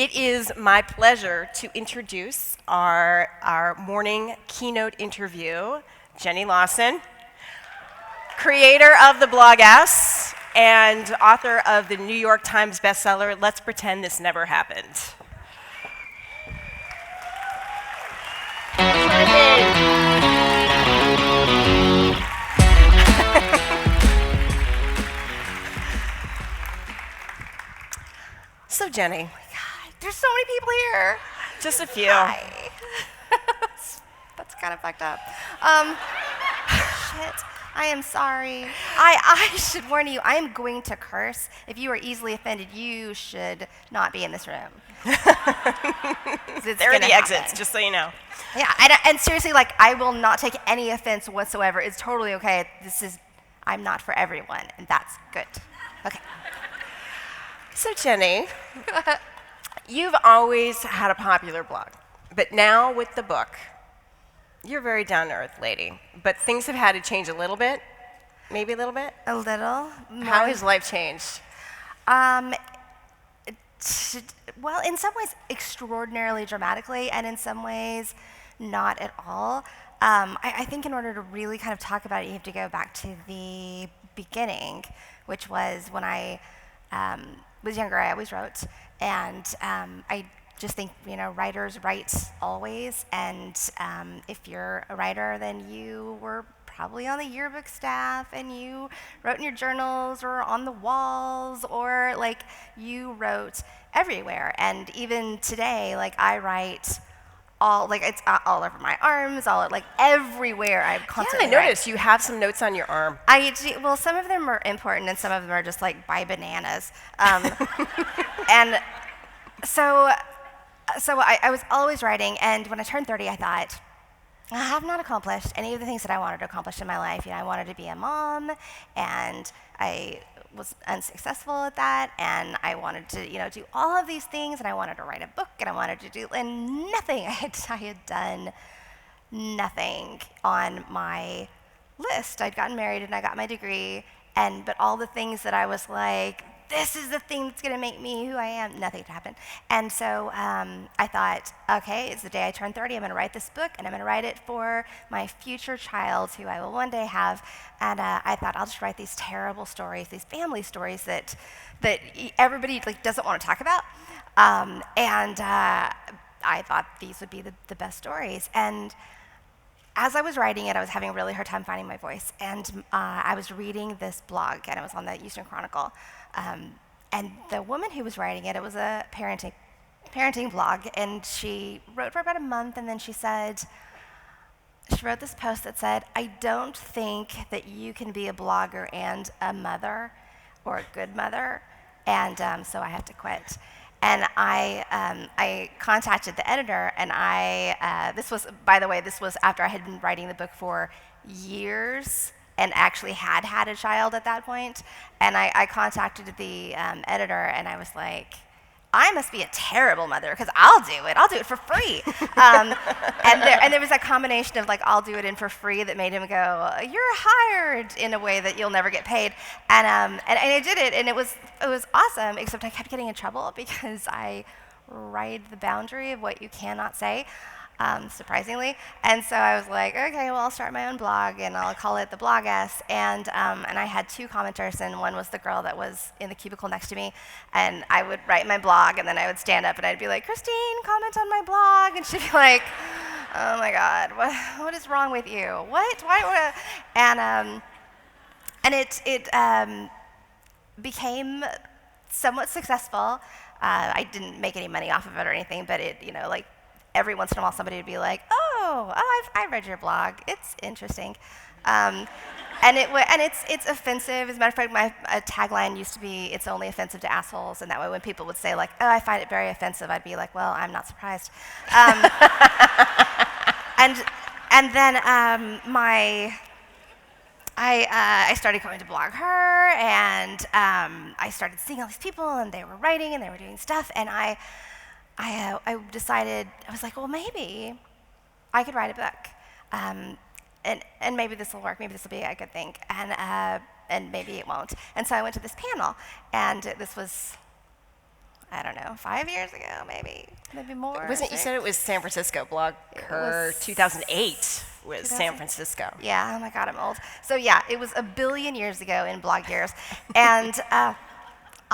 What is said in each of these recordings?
It is my pleasure to introduce our morning keynote interview, Jenny Lawson, creator of the BlogHer and author of the New York Times bestseller, Let's Pretend This Never Happened. So Jenny. There's so many people here. Just a few. Hi. That's kind of fucked up. Shit. I am sorry. I should warn you, I am going to curse. If you are easily offended, you should not be in this room. There are the exits, just so you know. Yeah, and seriously, like, I will not take any offense whatsoever. It's totally okay. I'm not for everyone, and that's good. Okay. So Jenny, you've always had a popular blog, but now with the book, you're a very down-to-earth lady. But things have had to change a little bit, maybe a little bit? A little. How has life changed? Well, in some ways, extraordinarily dramatically, and in some ways, not at all. I think in order to really kind of talk about it, you have to go back to the beginning, which was when I was younger. I always wrote, and I just think, writers write always, and if you're a writer, then you were probably on the yearbook staff, and you wrote in your journals or on the walls, or like you wrote everywhere. And even today, like I write it's all over my arms, everywhere. I'm constantly I noticed you have some notes on your arm. Well, some of them are important, and some of them are just like by bananas. And so I was always writing, and when I turned 30, I thought, I have not accomplished any of the things that I wanted to accomplish in my life. I wanted to be a mom, and I was unsuccessful at that, and I wanted to, do all of these things, and I wanted to write a book, and I wanted to do, and nothing. I had done nothing on my list. I'd gotten married, and I got my degree, but all the things that I was like, this is the thing that's going to make me who I am, nothing had happened. And so I thought, okay, it's the day I turn 30, I'm going to write this book, and I'm going to write it for my future child, who I will one day have. And I thought, I'll just write these terrible stories, these family stories that everybody doesn't want to talk about. And I thought these would be the best stories. And as I was writing it, I was having a really hard time finding my voice. And I was reading this blog, and it was on the Eastern Chronicle. And the woman who was writing it, it was a parenting blog, and she wrote for about a month, and then she wrote this post that said, I don't think that you can be a blogger and a mother, or a good mother, and so I have to quit. And I contacted the editor, and this was after I had been writing the book for years, and actually had a child at that point. And I contacted the editor, and I was like, I must be a terrible mother, because I'll do it for free. And there was a combination of I'll do it in for free that made him go, you're hired, in a way that you'll never get paid. And I did it, and it was awesome, except I kept getting in trouble because I ride the boundary of what you cannot say. Surprisingly. And so I was like, okay, well, I'll start my own blog, and I'll call it the BlogHer. And I had two commenters, and one was the girl that was in the cubicle next to me, and I would write my blog, and then I would stand up, and I'd be like, Christine, comment on my blog, and she'd be like, oh my God, what is wrong with you? What? Why? And it became somewhat successful. I didn't make any money off of it or anything, but it, every once in a while, somebody would be like, "Oh, I read your blog. It's interesting," and it's offensive. As a matter of fact, my tagline used to be, "It's only offensive to assholes," and that way, when people would say "Oh, I find it very offensive," I'd be like, "Well, I'm not surprised." And then I started going to BlogHer, and I started seeing all these people, and they were writing, and they were doing stuff, and I decided, I was like, well, maybe I could write a book, and maybe this will work, maybe this will be a good thing, and maybe it won't. And so I went to this panel, and this was, I don't know, 5 years ago, maybe more. Wasn't you said it was San Francisco? BlogHer 2008 was San Francisco. Yeah. Oh my God, I'm old. So yeah, it was a billion years ago in blog years, and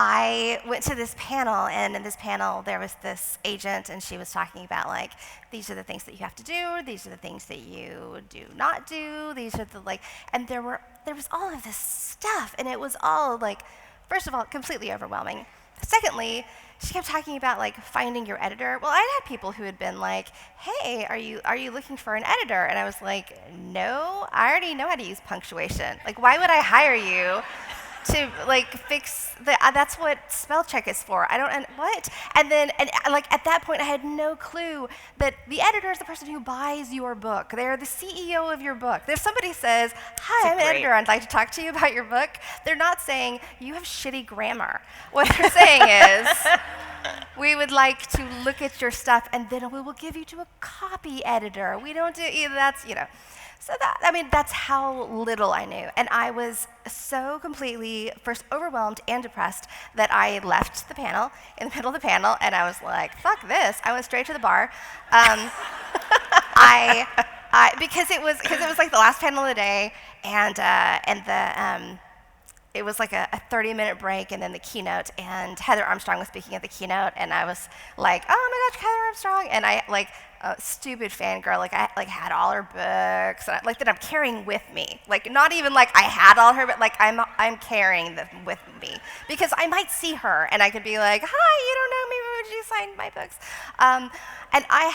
I went to this panel, and in this panel there was this agent, and she was talking about like, these are the things that you have to do, these are the things that you do not do, these are the and there was all of this stuff, and it was all like, first of all, completely overwhelming. Secondly, she kept talking about like finding your editor. Well, I'd had people who had been like, hey, are you looking for an editor? And I was like, no, I already know how to use punctuation. Like, why would I hire you to like fix that's what spell check is for. I don't, what? And like at that point I had no clue that the editor is the person who buys your book. They're the CEO of your book. If somebody says, hi, I'm an editor, I'd like to talk to you about your book, they're not saying, you have shitty grammar. What they're saying is, we would like to look at your stuff and then we will give you to a copy editor. We don't do either, that's, So that's how little I knew. And I was so completely, first, overwhelmed and depressed that I left the panel, in the middle of the panel, and I was like, fuck this. I went straight to the bar. Because it was like the last panel of the day, and it was like a 30-minute break, and then the keynote, and Heather Armstrong was speaking at the keynote, and I was like, oh my gosh, Heather Armstrong, and I stupid fangirl, like I had all her books, and that I'm carrying with me, like not even like I had all her, but like I'm carrying them with me because I might see her and I could be like, hi, you don't know me, would you sign my books? And I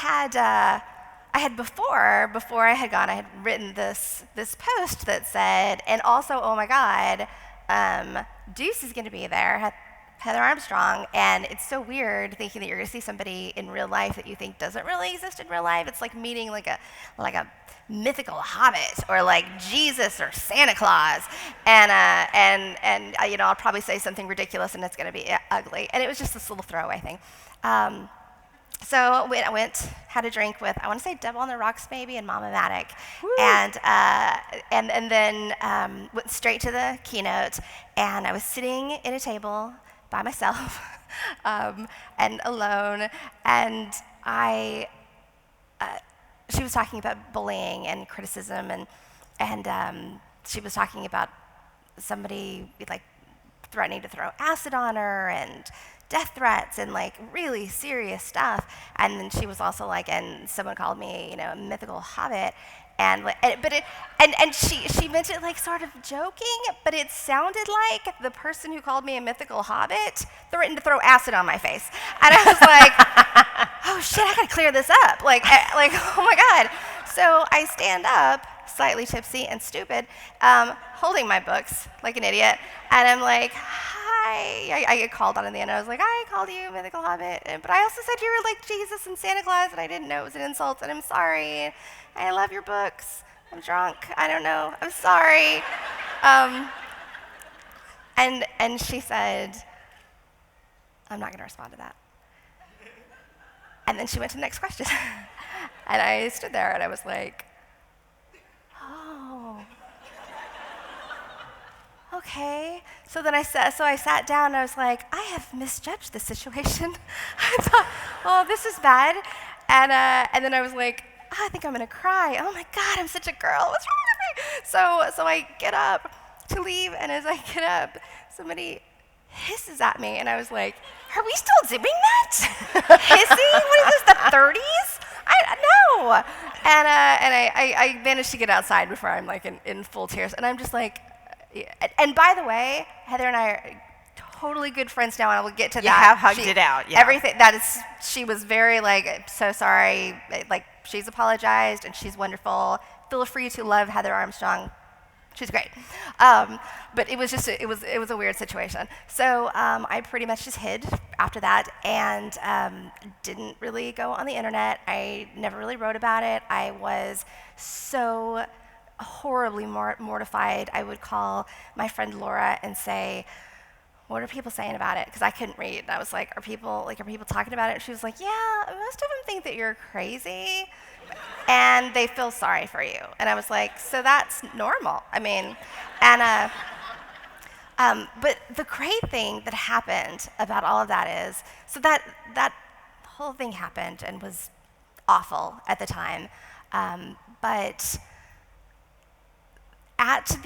had before I had gone, I had written this post that said, and also, oh my God, Deuce is going to be there, Heather Armstrong, and it's so weird thinking that you're going to see somebody in real life that you think doesn't really exist in real life. It's like meeting like a mythical hobbit or like Jesus or Santa Claus, and I'll probably say something ridiculous and it's going to be ugly. And it was just this little throwaway thing. So I went, had a drink with, I want to say Devil on the Rocks maybe, and Mama Matic, and then went straight to the keynote, and I was sitting in a table by myself and alone, and she was talking about bullying and criticism, and she was talking about somebody like threatening to throw acid on her and death threats and like really serious stuff. And then she was also like, and someone called me, a mythical hobbit. And she meant it like sort of joking, but it sounded like the person who called me a mythical hobbit threatened to throw acid on my face. And I was like, oh shit, I gotta clear this up. Like, oh my God. So I stand up, slightly tipsy and stupid, holding my books like an idiot, and I'm like, hi. I get called on in the end. I was like, I called you mythical hobbit, but I also said you were like Jesus and Santa Claus, and I didn't know it was an insult, and I'm sorry. I love your books. I'm drunk. I don't know. I'm sorry. And she said, I'm not going to respond to that. And then she went to the next question. And I stood there and I was like, oh, okay. So then I sat down and I was like, I have misjudged this situation. I thought, oh, this is bad. And then I was like, I think I'm gonna cry. Oh my God, I'm such a girl. What's wrong with me? So I get up to leave, and as I get up, somebody hisses at me, and I was like, are we still doing that? Hissing? What is this, the 30s? No. And I managed to get outside before I'm like in full tears, and I'm just like, and by the way, Heather and I are totally good friends now, and I will get to that. You have hugged it out, yeah. Everything, she was very like, so sorry, like, she's apologized, and she's wonderful. Feel free to love Heather Armstrong. She's great. But it was just, it was a weird situation. So I pretty much just hid after that, and didn't really go on the internet. I never really wrote about it. I was so horribly mortified. I would call my friend Laura and say, what are people saying about it? Because I couldn't read. And I was like, are people talking about it? And she was like, yeah, most of them think that you're crazy, and they feel sorry for you. And I was like, so that's normal. I mean, and But the great thing that happened about all of that is, so that whole thing happened and was awful at the time. But at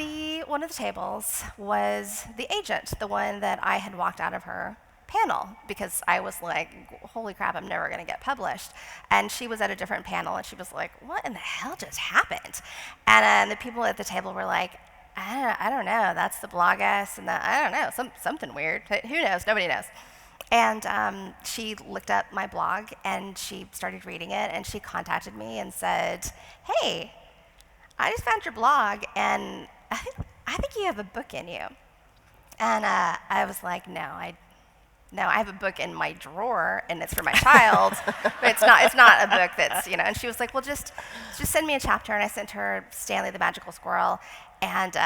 one of the tables was the agent, the one that I had walked out of her panel because I was like, holy crap, I'm never going to get published. And she was at a different panel and she was like, what in the hell just happened? And the people at the table were like, I don't know, that's the bloggess, and I don't know, something weird. Who knows? Nobody knows. And she looked up my blog and she started reading it and she contacted me and said, hey, I just found your blog and I think you have a book in you. And I was like, no, I have a book in my drawer and it's for my child, but it's not a book that's, And she was like, well, just send me a chapter. And I sent her Stanley the Magical Squirrel, and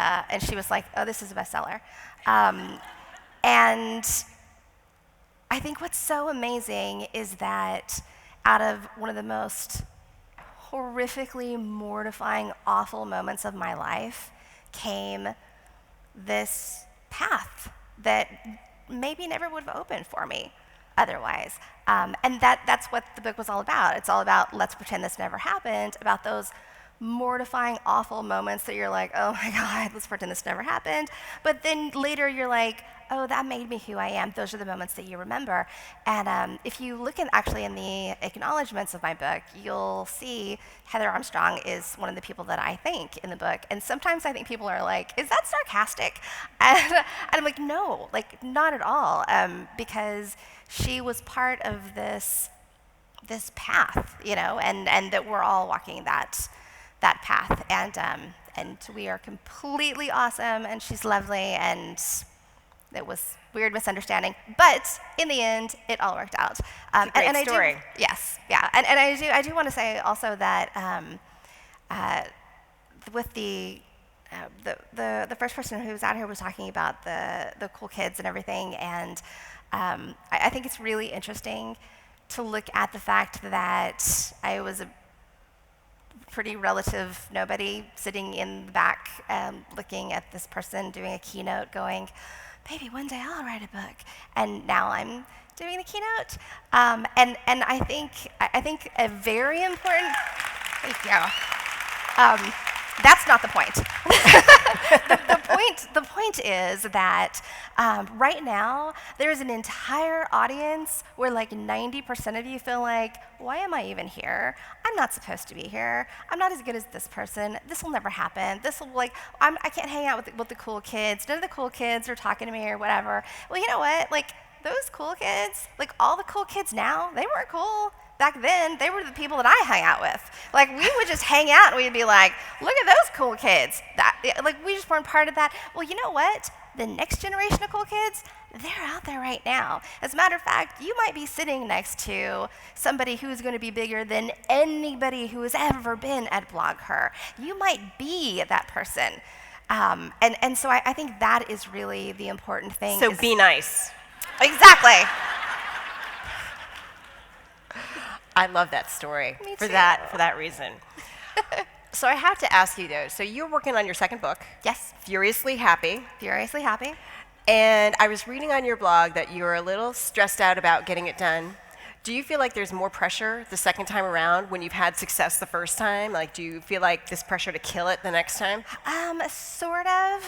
she was like, oh, this is a bestseller. And I think what's so amazing is that out of one of the most horrifically mortifying, awful moments of my life came this path that maybe never would have opened for me otherwise. And that's what the book was all about. It's all about let's pretend this never happened, about those mortifying, awful moments that you're like, oh my God, let's pretend this never happened. But then later you're like, oh, that made me who I am. Those are the moments that you remember. And if you look actually in the acknowledgments of my book, you'll see Heather Armstrong is one of the people that I thank in the book. And sometimes I think people are like, is that sarcastic? And I'm like, no, like not at all, because she was part of this path, and that we're all walking that path. And we are completely awesome, and she's lovely, and it was weird misunderstanding, but in the end, it all worked out. It's a great story. Yes, yeah, and I do want to say also that with the first person who was out here was talking about the cool kids and everything, and I think it's really interesting to look at the fact that I was a pretty relative nobody sitting in the back looking at this person doing a keynote going, maybe one day I'll write a book. And now I'm doing the keynote. And I think a very important, thank you. That's not the point. The point is that right now there's an entire audience where like 90% of you feel like, why am I even here? I'm not supposed to be here. I'm not as good as this person. This will never happen. I can't hang out with the cool kids. None of the cool kids are talking to me or whatever. Well, you know what? Like those cool kids, like all the cool kids now, they weren't cool. Back then, they were the people that I hung out with. Like, we would just hang out and we'd be like, look at those cool kids. We just weren't part of that. Well, you know what? The next generation of cool kids, they're out there right now. As a matter of fact, you might be sitting next to somebody who's going to be bigger than anybody who has ever been at BlogHer. You might be that person. And so I think that is really the important thing. So be nice. Exactly. I love that story for that reason. So I have to ask you though, so you're working on your second book. Yes. Furiously Happy. Furiously Happy. And I was reading on your blog that you were a little stressed out about getting it done. Do you feel like there's more pressure the second time around when you've had success the first time? Like, do you feel like this pressure to kill it the next time? Sort of.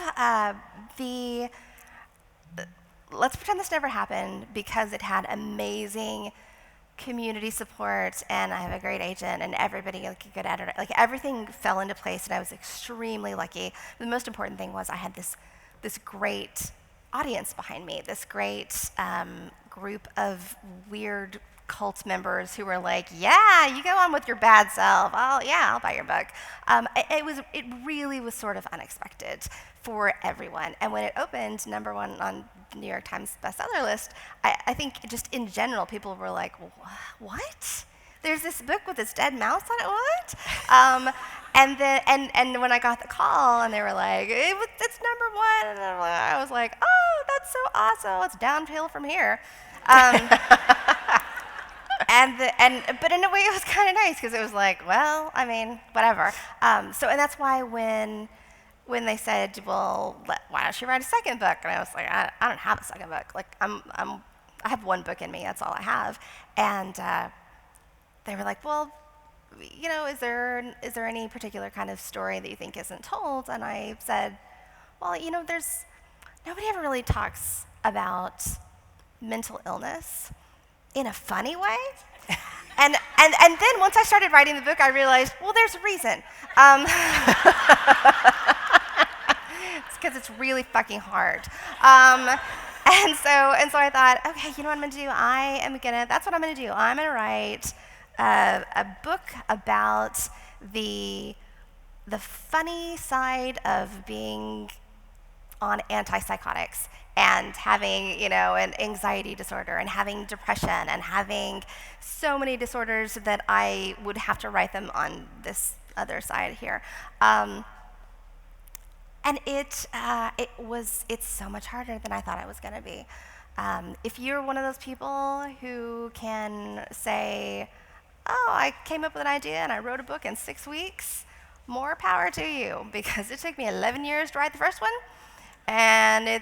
Let's pretend this never happened because it had amazing community support, and I have a great agent, and everybody, like a good editor, like everything fell into place, and I was extremely lucky. The most important thing was I had this great audience behind me, this great group of weird cult members who were like, yeah, you go on with your bad self. I'll buy your book. It really was sort of unexpected for everyone. And when it opened #1 on the New York Times bestseller list, I think just in general, people were like, what? There's this book with this dead mouse on it, what? And when I got the call and they were like, it's #1, and I was like, oh, that's so awesome. It's downhill from here. But in a way, it was kind of nice because it was like, well, I mean, whatever. And that's why when when they said, well, why don't you write a second book? And I was like, I don't have a second book. Like, I have one book in me. That's all I have. And they were like, well, you know, is there any particular kind of story that you think isn't told? And I said, well, you know, nobody ever really talks about mental illness in a funny way. And then once I started writing the book, I realized, well, there's a reason. It's because it's really fucking hard. And so I thought, okay, you know what I'm gonna do? That's what I'm gonna do. I'm gonna write a book about the funny side of being on antipsychotics and having, you know, an anxiety disorder and having depression and having so many disorders that I would have to write them on this other side here. And it's so much harder than I thought it was going to be. If you're one of those people who can say, oh, I came up with an idea and I wrote a book in 6 weeks, more power to you, because it took me 11 years to write the first one. And I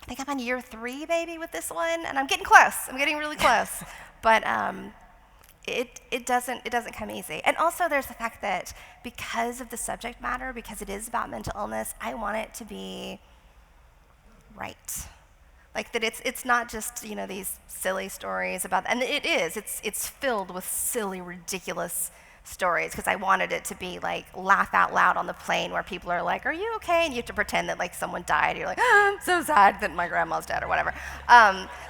think I'm on year 3, maybe, with this one, and I'm getting close. I'm getting really close. But it doesn't come easy. And also there's the fact that because of the subject matter, because it is about mental illness, I want it to be right. Like that it's not just, you know, these silly stories about, and it is, it's filled with silly, ridiculous stories, because I wanted it to be like laugh out loud on the plane where people are like, are you okay? And you have to pretend that like someone died. You're like, oh, I'm so sad that my grandma's dead or whatever.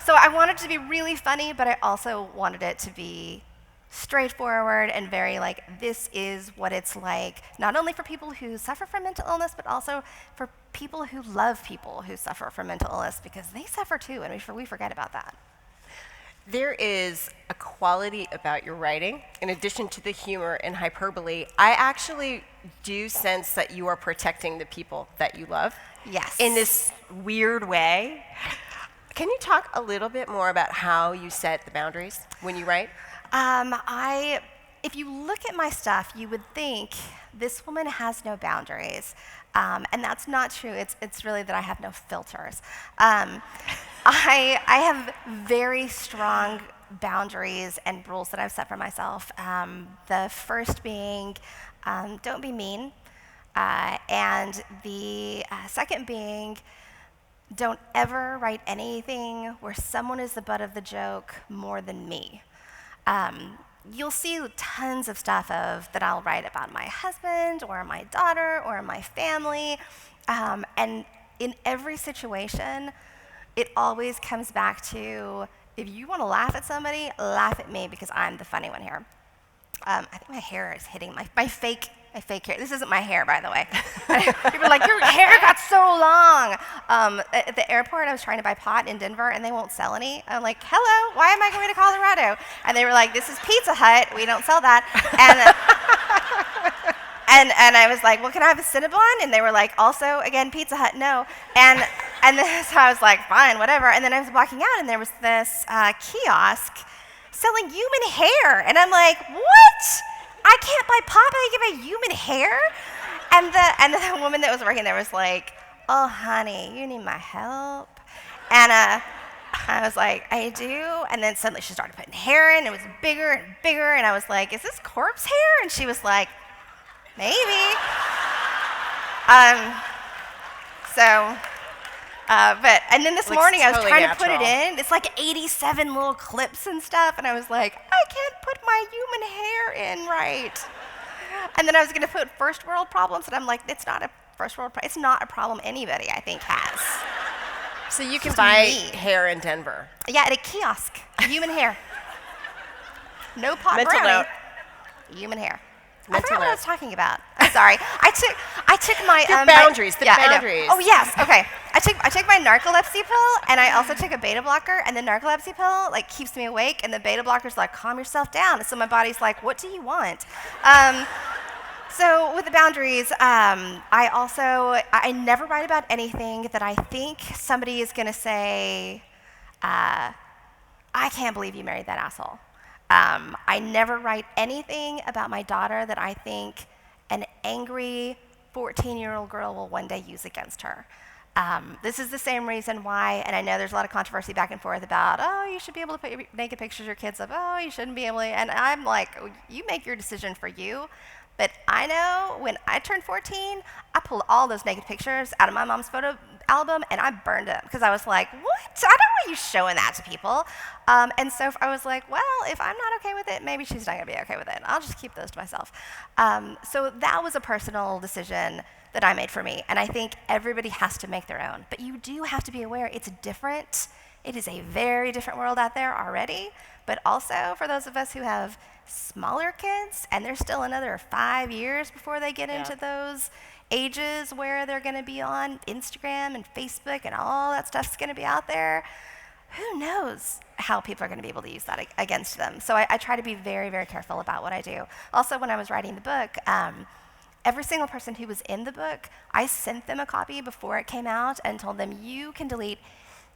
So I wanted it to be really funny, but I also wanted it to be straightforward and very like, this is what it's like, not only for people who suffer from mental illness, but also for people who love people who suffer from mental illness, because they suffer too, and we forget about that. There is a quality about your writing, in addition to the humor and hyperbole. I actually do sense that you are protecting the people that you love. Yes. In this weird way. Can you talk a little bit more about how you set the boundaries when you write? If you look at my stuff, you would think this woman has no boundaries. And that's not true. It's really that I have no filters. I have very strong boundaries and rules that I've set for myself. The first being, don't be mean. And the second being, don't ever write anything where someone is the butt of the joke more than me. You'll see tons of stuff that I'll write about my husband or my daughter or my family. And in every situation, it always comes back to, if you want to laugh at somebody, laugh at me, because I'm the funny one here. I think my hair is hitting my fake hair. This isn't my hair, by the way. People were like, your hair got so long. At the airport, I was trying to buy pot in Denver, and they won't sell any. I'm like, hello, why am I going to Colorado? And they were like, this is Pizza Hut. We don't sell that. And I was like, well, can I have a Cinnabon? And they were like, also, again, Pizza Hut, no. And then, so I was like, fine, whatever. And then I was walking out, and there was this kiosk selling human hair. And I'm like, what? I can't buy pot, but I can buy human hair? And the woman that was working there was like, oh, honey, you need my help? And I was like, I do. And then suddenly she started putting hair in. It was bigger and bigger. And I was like, is this corpse hair? And she was like, maybe. And then this morning I was totally trying natural. to put it in. It's like 87 little clips and stuff. And I was like, I can't put my human hair in right. And then I was going to put first world problems. And I'm like, it's not a first world problem. It's not a problem anybody, I think, has. So you can buy hair in Denver. Yeah, at a kiosk. Human hair. No pot Mental brownie. note. Human hair. I Mental forgot what I note. was talking about. I'm sorry. I took my The boundaries. I know. Boundaries. Oh yes. Okay. I took my narcolepsy pill, and I also took a beta blocker. And the narcolepsy pill like keeps me awake, and the beta blocker's like, calm yourself down. And so my body's like, what do you want? So with the boundaries, I never write about anything that I think somebody is going to say, I can't believe you married that asshole. I never write anything about my daughter that I think an angry 14-year-old girl will one day use against her. This is the same reason why, and I know there's a lot of controversy back and forth about, oh, you should be able to put your naked pictures of your kids up, oh, you shouldn't be able to, and I'm like, you make your decision for you, but I know when I turned 14, I pulled all those naked pictures out of my mom's photo album, and I burned them, because I was like, what? I don't want you showing that to people. And so I was like, well, if I'm not okay with it, maybe she's not going to be okay with it. I'll just keep those to myself. So that was a personal decision that I made for me, and I think everybody has to make their own. But you do have to be aware it's different. It is a very different world out there already, but also for those of us who have smaller kids, and there's still another 5 years before they get into those ages where they're going to be on Instagram and Facebook and all that stuff's going to be out there. Who knows how people are going to be able to use that against them? So I try to be very, very careful about what I do. Also, when I was writing the book, every single person who was in the book, I sent them a copy before it came out and told them, you can delete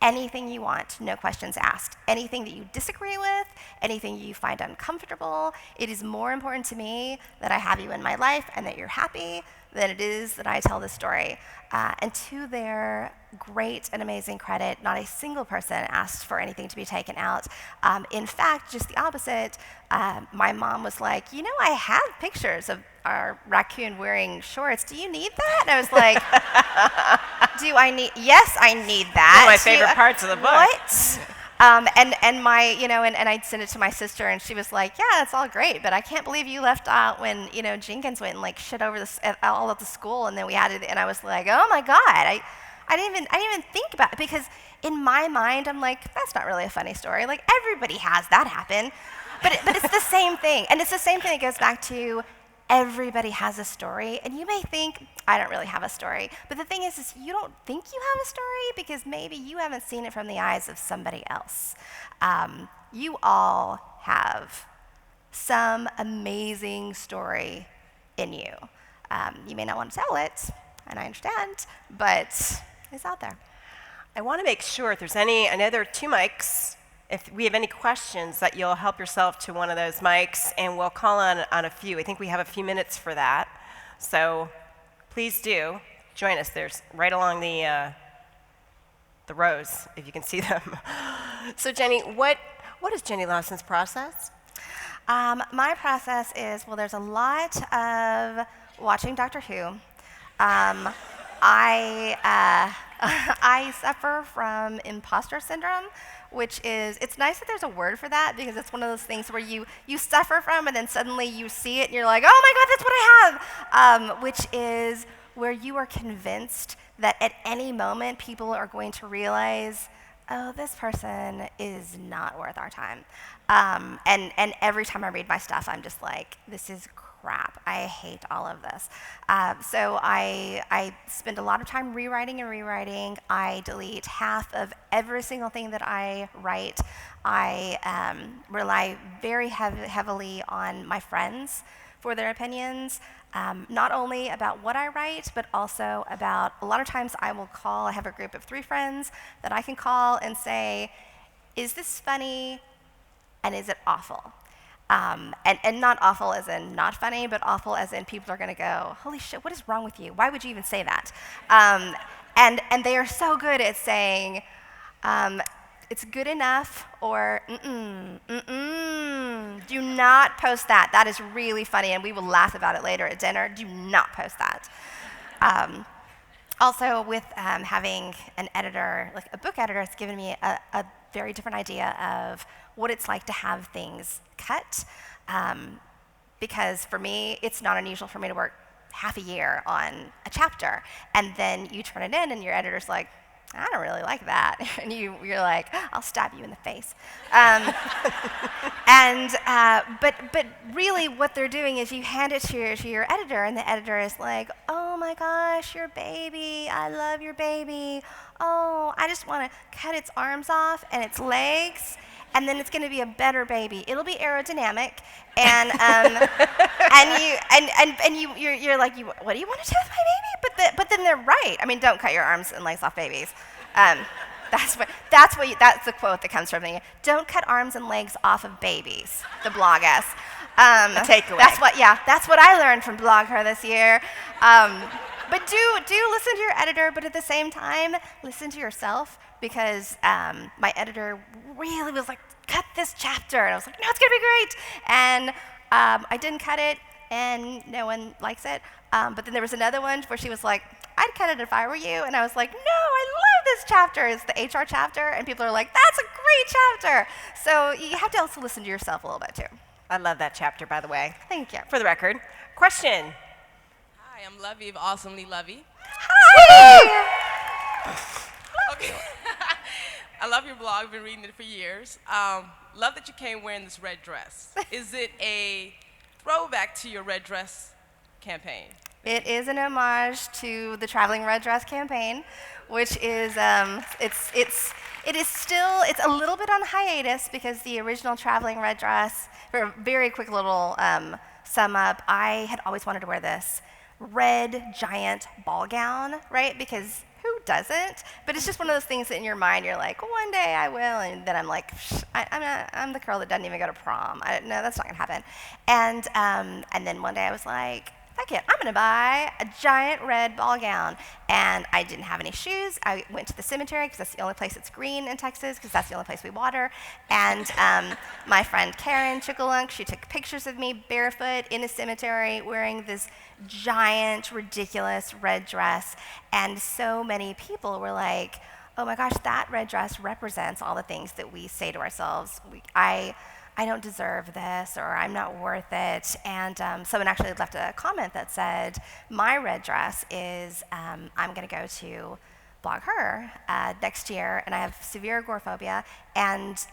anything you want, no questions asked. Anything that you disagree with, anything you find uncomfortable. It is more important to me that I have you in my life and that you're happy than it is that I tell this story. And to their great and amazing credit, not a single person asked for anything to be taken out. In fact, just the opposite. My mom was like, you know, I have pictures of our raccoon wearing shorts. Do you need that? And I was like, yes, I need that. One of my favorite parts of the book. What? And my, and I'd send it to my sister, and she was like, yeah, it's all great, but I can't believe you left out when, Jenkins went and shit over all of the school, and then we had it, and I was like, oh my God, I didn't even think about it, because in my mind, I'm like, that's not really a funny story. Everybody has that happen, but it's the same thing, and it's the same thing that goes back to everybody has a story, and you may think, I don't really have a story. But the thing is you don't think you have a story because maybe you haven't seen it from the eyes of somebody else. You all have some amazing story in you. You may not want to tell it, and I understand, but it's out there. I want to make sure if there's I know there are 2 mics. If we have any questions, that you'll help yourself to one of those mics, and we'll call on a few. I think we have a few minutes for that. So please do join us. There's right along the rows, if you can see them. So Jenny, what is Jenny Lawson's process? My process is, well, there's a lot of watching Doctor Who. I suffer from imposter syndrome, which is, it's nice that there's a word for that, because it's one of those things where you suffer from, and then suddenly you see it and you're like, oh my God, that's what I have, which is where you are convinced that at any moment people are going to realize, oh, this person is not worth our time. And every time I read my stuff, I'm just like, this is crap. I hate all of this. So I spend a lot of time rewriting. I delete half of every single thing that I write. I rely very heavily on my friends for their opinions, not only about what I write, but also about, a lot of times I have a group of 3 friends that I can call and say, is this funny, and is it awful? And not awful as in not funny, but awful as in people are going to go, holy shit, what is wrong with you? Why would you even say that? And they are so good at saying, it's good enough, or do not post that. That is really funny, and we will laugh about it later at dinner. Do not post that. Also, with having an editor, like a book editor, it's given me a very different idea of what it's like to have things cut. Because for me, it's not unusual for me to work half a year on a chapter, and then you turn it in, and your editor's like, I don't really like that. And you're like, I'll stab you in the face. But really what they're doing is you hand it to your editor, and the editor is like, oh my gosh, your baby, I love your baby. Oh, I just want to cut its arms off and its legs, and then it's going to be a better baby. It'll be aerodynamic, and you're like, what do you want to do with my baby? But then they're right. I mean, don't cut your arms and legs off babies. That's the quote that comes from me. Don't cut arms and legs off of babies. The BlogGess. A takeaway. That's what I learned from BlogHer this year. But do listen to your editor, but at the same time, listen to yourself, because my editor really was like, cut this chapter. And I was like, no, it's going to be great. And I didn't cut it, and no one likes it. But then there was another one where she was like, I'd cut it if I were you. And I was like, no, I love this chapter. It's the HR chapter. And people are like, that's a great chapter. So you have to also listen to yourself a little bit, too. I love that chapter, by the way. Thank you. For the record. Question. Hi, I'm Lovey of Awesomely Lovey. Hi! Okay. I love your blog. I've been reading it for years. Love that you came wearing this red dress. Is it a throwback to your red dress campaign? It is an homage to the Traveling Red Dress campaign, which is, it's a little bit on hiatus because the original Traveling Red Dress, for a very quick little sum up, I had always wanted to wear this red giant ball gown, right? Because who doesn't? But it's just one of those things that in your mind you're like, one day I will, and then I'm like, I'm the girl that doesn't even go to prom. No, that's not gonna happen. And then one day I was like, fuck it, I'm gonna buy a giant red ball gown. And I didn't have any shoes. I went to the cemetery because that's the only place that's green in Texas, because that's the only place we water. And my friend Karen Chickalunk, she took pictures of me barefoot in a cemetery wearing this giant, ridiculous red dress. And so many people were like, oh my gosh, that red dress represents all the things that we say to ourselves. I don't deserve this, or I'm not worth it. And someone actually left a comment that said, my red dress is, I'm going to go to BlogHer next year, and I have severe agoraphobia, and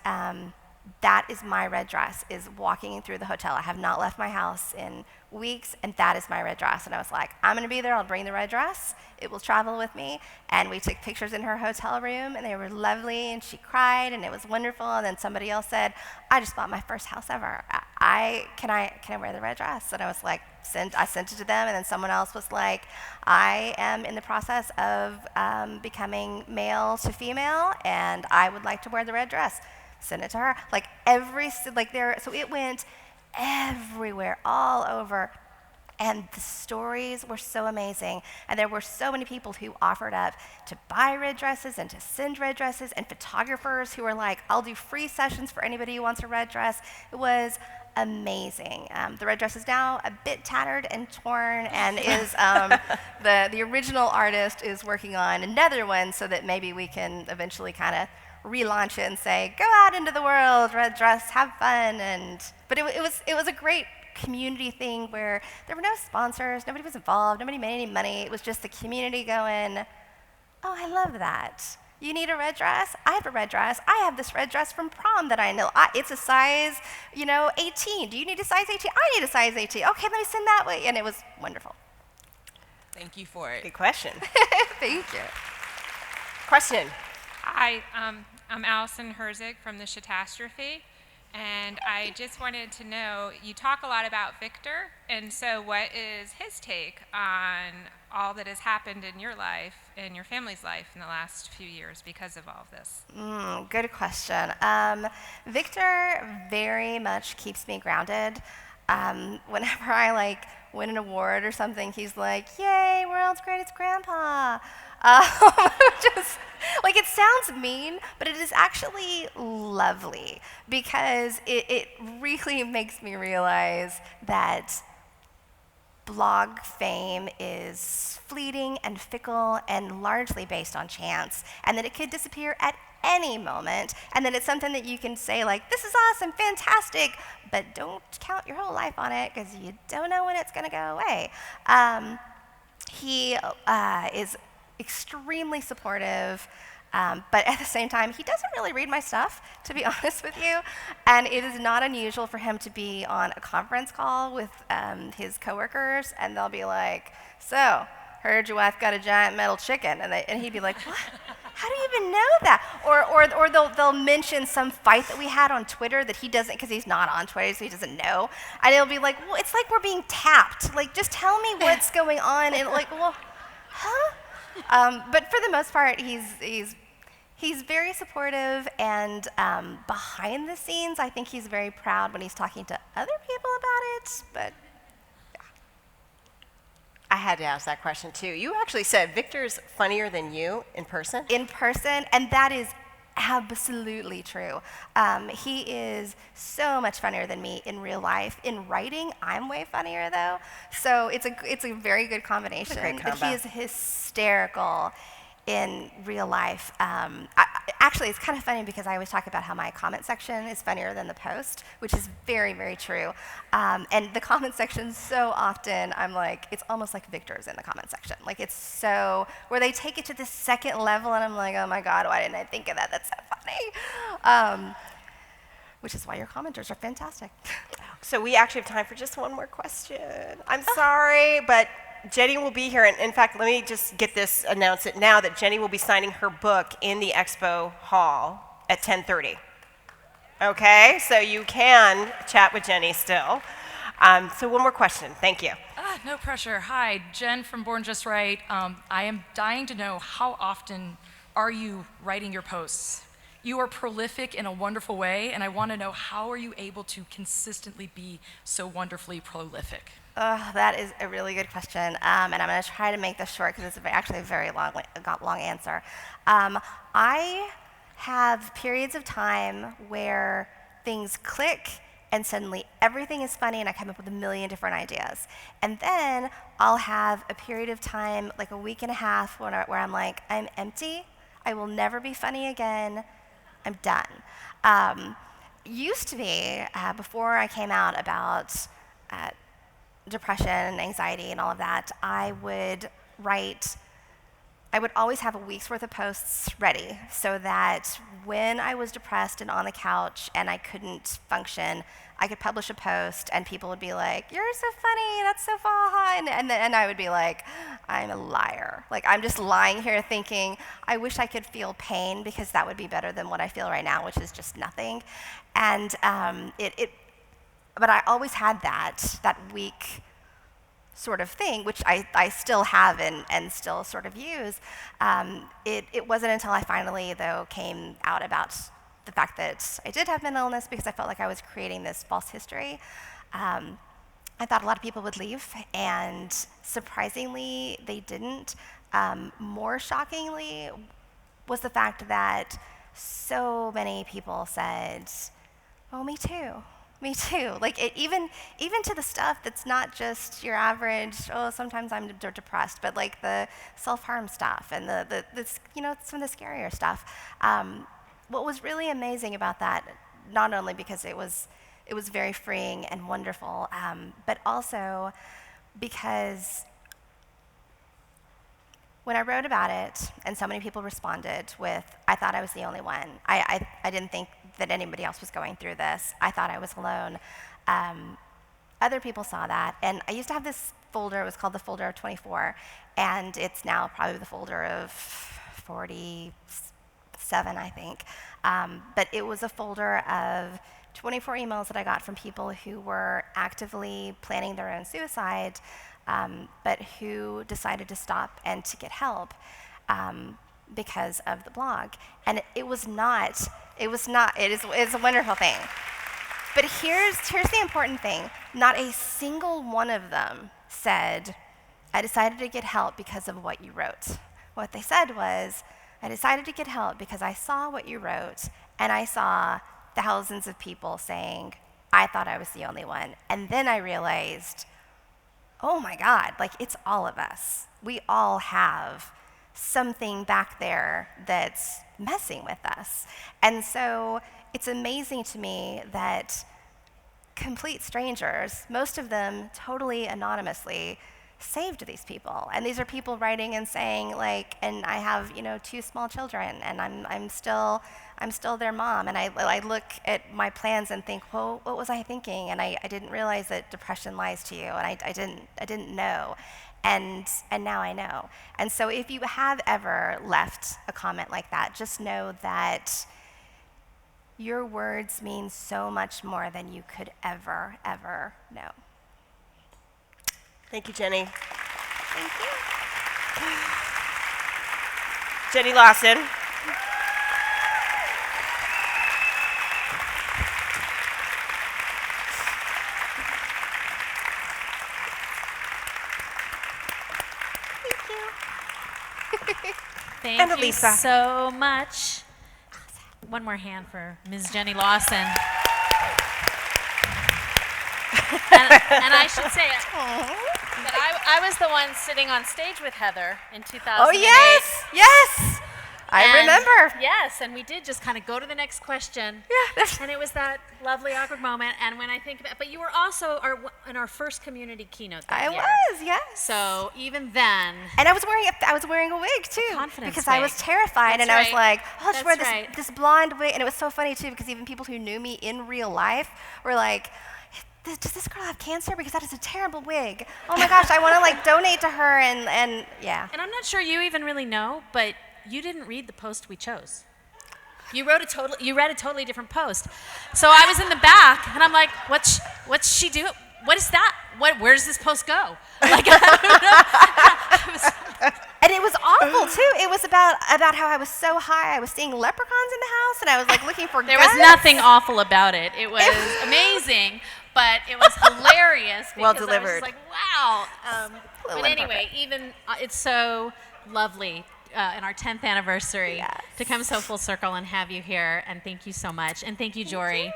that is my red dress, is walking through the hotel. I have not left my house in weeks, and that is my red dress. And I was like, I'm going to be there. I'll bring the red dress. It will travel with me. And we took pictures in her hotel room, and they were lovely, and she cried, and it was wonderful. And then somebody else said, I just bought my first house ever. Can I wear the red dress? And I was like, I sent it to them, and then someone else was like, I am in the process of becoming male to female, and I would like to wear the red dress. Send it to her. So it went everywhere, all over. And the stories were so amazing. And there were so many people who offered up to buy red dresses and to send red dresses, and photographers who were like, I'll do free sessions for anybody who wants a red dress. It was amazing. The red dress is now a bit tattered and torn, and is the original artist is working on another one so that maybe we can eventually kind of relaunch it and say, go out into the world, red dress, have fun. But it was a great community thing where there were no sponsors, nobody was involved, nobody made any money. It was just the community going, oh, I love that. You need a red dress? I have a red dress. I have this red dress from prom that I know. It's a size, 18. Do you need a size 18? I need a size 18. Okay, let me send that way. And it was wonderful. Thank you for it. Good question. Thank you. Question. Hi, I'm Allison Herzig from the Shatastrophe, and I just wanted to know, you talk a lot about Victor, and so what is his take on all that has happened in your life and your family's life in the last few years because of all of this? Good question. Victor very much keeps me grounded. Whenever I win an award or something, he's like, yay, world's greatest grandpa. Just it sounds mean, but it is actually lovely, because it really makes me realize that blog fame is fleeting and fickle and largely based on chance, and that it could disappear at any moment, and that it's something that you can say this is awesome, fantastic, but don't count your whole life on it, because you don't know when it's going to go away. He is extremely supportive, but at the same time, he doesn't really read my stuff, to be honest with you. And it is not unusual for him to be on a conference call with his coworkers, and they'll be like, so, heard your wife got a giant metal chicken. And he'd be like, what? How do you even know that? Or they'll mention some fight that we had on Twitter that he doesn't, because he's not on Twitter, so he doesn't know. And it'll be like, well, it's like we're being tapped. Just tell me what's going on. And well, huh? But for the most part, he's very supportive, and behind the scenes, I think he's very proud when he's talking to other people about it. But I had to ask that question too. You actually said Victor's funnier than you in person? In person, and that is absolutely true. He is so much funnier than me in real life. In writing, I'm way funnier though. So it's a very good combination. It's a great But combo. he is hysterical in real life. Actually, it's kind of funny because I always talk about how my comment section is funnier than the post, which is very, very true. And the comment section, so often, I'm like, it's almost like Victor's in the comment section. Like, it's so, where they take it to the second level, and I'm like, oh my God, why didn't I think of that? That's so funny. Which is why your commenters are fantastic. So we actually have time for just one more question. I'm sorry, but Jenny will be here. And in fact, let me just announce it now, that Jenny will be signing her book in the expo hall at 10:30. Okay, so you can chat with Jenny still. So one more question, thank you. No pressure. Hi, Jen from Born Just Right. I am dying to know, how often are you writing your posts? You are prolific in a wonderful way, and I want to know, how are you able to consistently be so wonderfully prolific? That is a really good question, and I'm going to try to make this short because it's actually a very long answer. I have periods of time where things click and suddenly everything is funny and I come up with a million different ideas. And then I'll have a period of time, like a week and a half, where I'm like, I'm empty, I will never be funny again, I'm done. Used to be, before I came out about depression and anxiety and all of that, I would always have a week's worth of posts ready so that when I was depressed and on the couch and I couldn't function, I could publish a post and people would be like, you're so funny, that's so fun. And I would be like, I'm a liar. Like, I'm just lying here thinking, I wish I could feel pain because that would be better than what I feel right now, which is just nothing. And but I always had that weak sort of thing, which I still have and still sort of use. It wasn't until I finally, though, came out about the fact that I did have mental illness, because I felt like I was creating this false history. I thought a lot of people would leave, and surprisingly, they didn't. More shockingly was the fact that so many people said, oh, me too. Me too. Like, even to the stuff that's not just your average, oh, sometimes I'm depressed, but like the self-harm stuff and the some of the scarier stuff. What was really amazing about that, not only because it was very freeing and wonderful, but also because when I wrote about it and so many people responded with, I thought I was the only one. I didn't think that anybody else was going through this. I thought I was alone. Other people saw that. And I used to have this folder. It was called the folder of 24. And it's now probably the folder of 47, I think. But it was a folder of 24 emails that I got from people who were actively planning their own suicide, but who decided to stop and to get help because of the blog. And it is a wonderful thing. But here's the important thing. Not a single one of them said, I decided to get help because of what you wrote. What they said was, I decided to get help because I saw what you wrote, and I saw thousands of people saying, I thought I was the only one. And then I realized, oh my God, like, it's all of us. We all have something back there that's messing with us. And so it's amazing to me that complete strangers, most of them totally anonymously, saved these people. And these are people writing and saying, like, and I have 2 small children, and I'm still their mom, and I look at my plans and think, well, what was I thinking? And I didn't realize that depression lies to you, and I didn't know, and now I know. And so if you have ever left a comment like that, just know that your words mean so much more than you could ever know. Thank you, Jenny. Thank you. Jenny Lawson. Thank And you Elisa. so much. One more hand for Ms. Jenny Lawson. and I should say that I was the one sitting on stage with Heather in 2008. Oh, yes. I And- remember. Yes, and we did just kind of go to the next question. Yeah. And it was that lovely, awkward moment. And when I think about, but you were also in our first community keynote that I year. was, yes. So even then, And I was wearing a wig too, confidence because I was wig. terrified, That's and I was right. like, oh, I'll just wear That's right. this blonde wig, and it was so funny too, because even people who knew me in real life were like, does this girl have cancer? Because that is a terrible wig. Oh my gosh, I want to like donate to her, and yeah. and I'm not sure you even really know, but you didn't read the post we chose. You read a totally different post. So I was in the back, and I'm like, what's she do? What is that? Where does this post go? Like, I don't know. And it was awful too. It was about how I was so high. I was seeing leprechauns in the house, and I was like looking for There was guns. nothing awful about it. It was amazing, but it was hilarious. Well because I was delivered. just like, wow. Little But anyway, even it's so lovely in our 10th anniversary Yes. to come so full circle and have you here. And thank you so much. And thank you, Jory.